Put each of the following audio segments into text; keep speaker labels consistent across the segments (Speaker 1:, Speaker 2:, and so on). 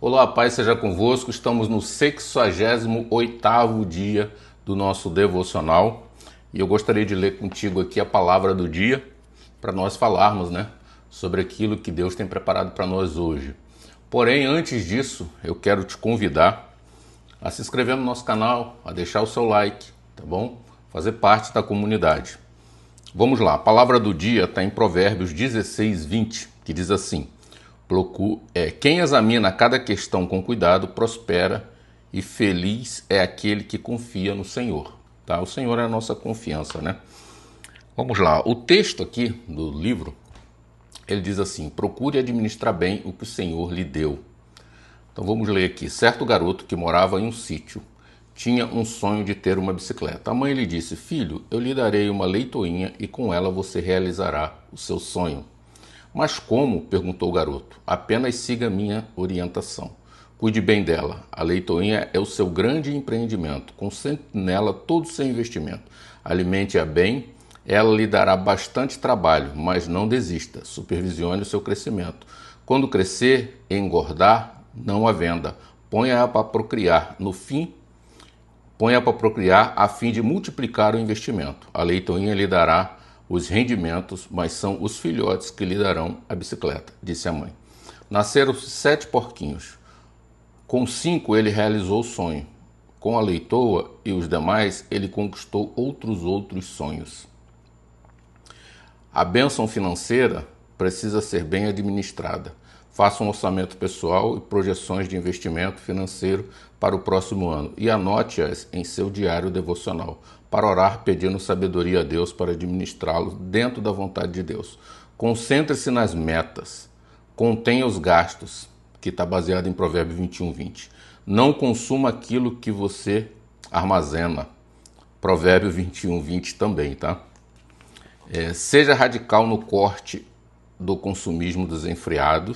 Speaker 1: Olá, paz seja convosco. Estamos no 68º dia do nosso devocional e eu gostaria de ler contigo aqui a palavra do dia para nós falarmos, sobre aquilo que Deus tem preparado para nós hoje. Porém, antes disso, eu quero te convidar a se inscrever no nosso canal, a deixar o seu like, tá bom? Fazer parte da comunidade. Vamos lá, a palavra do dia está em Provérbios 16:20, que diz assim: quem examina cada questão com cuidado prospera, e feliz é aquele que confia no Senhor. Tá? O Senhor é a nossa confiança, né? Vamos lá, o texto aqui do livro, ele diz assim: procure administrar bem o que o Senhor lhe deu. Então vamos ler aqui. Certo garoto que morava em um sítio tinha um sonho de ter uma bicicleta. A mãe lhe disse: filho, eu lhe darei uma leitoinha e com ela você realizará o seu sonho. Mas como? Perguntou o garoto. Apenas siga minha orientação. Cuide bem dela. A leitoinha é o seu grande empreendimento. Concentre nela todo o seu investimento. Alimente-a bem. Ela lhe dará bastante trabalho, mas não desista. Supervisione o seu crescimento. Quando crescer e engordar, não a venda. Ponha-a para procriar. No fim, ponha para procriar a fim de multiplicar o investimento. A leitoinha lhe dará os rendimentos, mas são os filhotes que lhe darão a bicicleta, disse a mãe. Nasceram 7 porquinhos. Com 5 ele realizou o sonho. Com a leitoa e os demais, ele conquistou outros sonhos. A bênção financeira precisa ser bem administrada. Faça um orçamento pessoal e projeções de investimento financeiro para o próximo ano e anote-as em seu diário devocional, para orar pedindo sabedoria a Deus para administrá-lo dentro da vontade de Deus. Concentre-se nas metas, contenha os gastos, que está baseado em Provérbios 21:20. Não consuma aquilo que você armazena. Provérbios 21:20 também, tá? Seja radical no corte do consumismo desenfreado.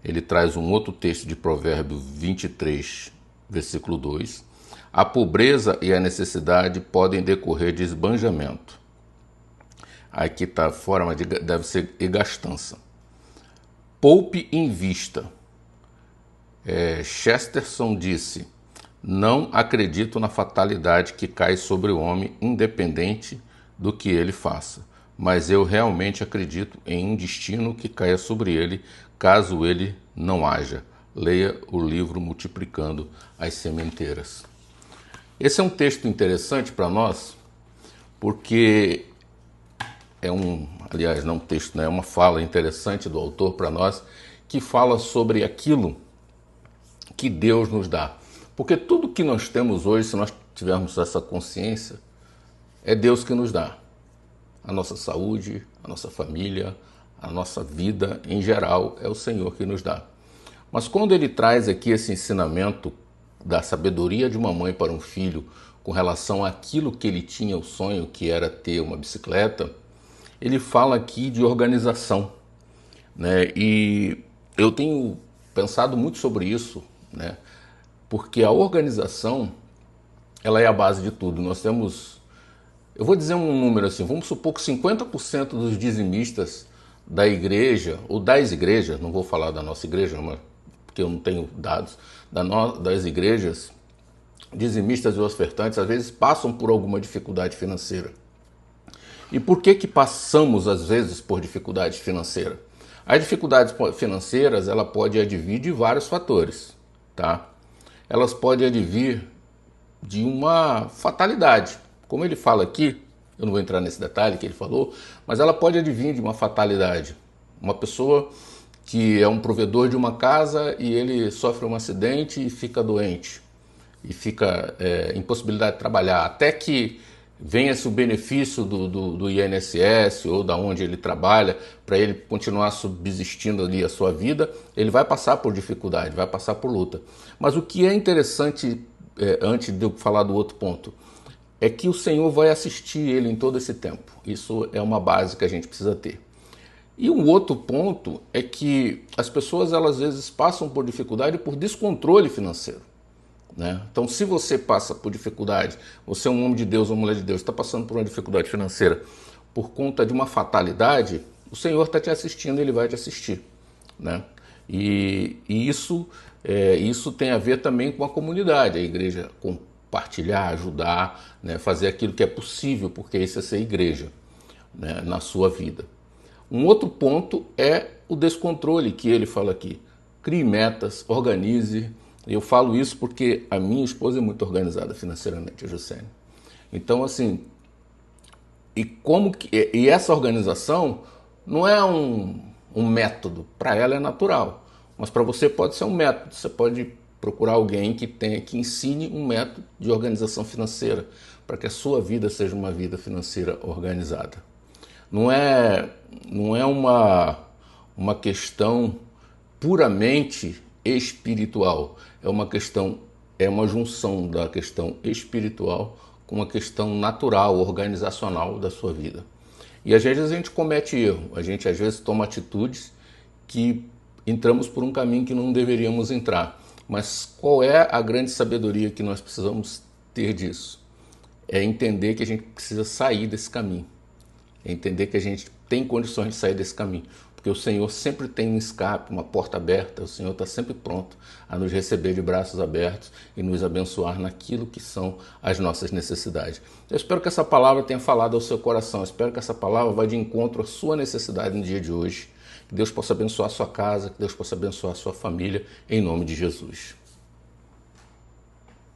Speaker 1: Ele traz um outro texto de Provérbios 23, versículo 2. A pobreza e a necessidade podem decorrer de esbanjamento. Aqui está a forma deve ser e gastança. Poupe e invista. Chesterton disse: não acredito na fatalidade que cai sobre o homem, independente do que ele faça, mas eu realmente acredito em um destino que caia sobre ele, caso ele não haja. Leia o livro Multiplicando as Sementeiras. Esse é um texto interessante para nós, porque aliás, não um texto, né? É uma fala interessante do autor para nós, que fala sobre aquilo que Deus nos dá. Porque tudo que nós temos hoje, se nós tivermos essa consciência, é Deus que nos dá. A nossa saúde, a nossa família, a nossa vida em geral, é o Senhor que nos dá. Mas quando ele traz aqui esse ensinamento da sabedoria de uma mãe para um filho com relação àquilo que ele tinha o sonho, que era ter uma bicicleta, ele fala aqui de organização, né? E eu tenho pensado muito sobre isso, né? Porque a organização, ela é a base de tudo. Nós temos, eu vou dizer um número assim, vamos supor que 50% dos dizimistas da igreja, ou das igrejas, não vou falar da nossa igreja, mas porque eu não tenho dados, das igrejas, dizimistas e ofertantes, às vezes passam por alguma dificuldade financeira. E por que passamos, às vezes, por dificuldade financeira? As dificuldades financeiras, ela pode advir de vários fatores, tá? Elas podem advir de uma fatalidade. Como ele fala aqui, eu não vou entrar nesse detalhe que ele falou, mas ela pode advir de uma fatalidade. Uma pessoa que é um provedor de uma casa e ele sofre um acidente e fica doente. E fica impossibilidade de trabalhar. Até que venha-se o benefício do INSS ou da onde ele trabalha, para ele continuar subsistindo ali a sua vida, ele vai passar por dificuldade, vai passar por luta. Mas o que é interessante, antes de eu falar do outro ponto, é que o Senhor vai assistir ele em todo esse tempo. Isso é uma base que a gente precisa ter. E um outro ponto é que as pessoas, elas às vezes passam por dificuldade por descontrole financeiro, né? Então, se você passa por dificuldade, você é um homem de Deus, uma mulher de Deus, está passando por uma dificuldade financeira por conta de uma fatalidade, o Senhor está te assistindo, Ele vai te assistir, né? E isso tem a ver também com a comunidade, a igreja compartilhar, ajudar, né, fazer aquilo que é possível, porque isso é ser igreja, né, na sua vida. Um outro ponto é o descontrole que ele fala aqui. Crie metas, organize. Eu falo isso porque a minha esposa é muito organizada financeiramente, a Jussene. Então, assim, e essa organização não é um método, para ela é natural, mas para você pode ser um método. Você pode procurar alguém que ensine um método de organização financeira para que a sua vida seja uma vida financeira organizada. Não é uma questão puramente espiritual, é uma junção da questão espiritual com uma questão natural, organizacional da sua vida. E às vezes a gente comete erro, a gente às vezes toma atitudes que entramos por um caminho que não deveríamos entrar. Mas qual é a grande sabedoria que nós precisamos ter disso? É entender que a gente precisa sair desse caminho. É entender que a gente tem condições de sair desse caminho. Porque o Senhor sempre tem um escape, uma porta aberta. O Senhor está sempre pronto a nos receber de braços abertos e nos abençoar naquilo que são as nossas necessidades. Eu espero que essa palavra tenha falado ao seu coração. Eu espero que essa palavra vá de encontro à sua necessidade no dia de hoje. Que Deus possa abençoar a sua casa, que Deus possa abençoar a sua família, em nome de Jesus.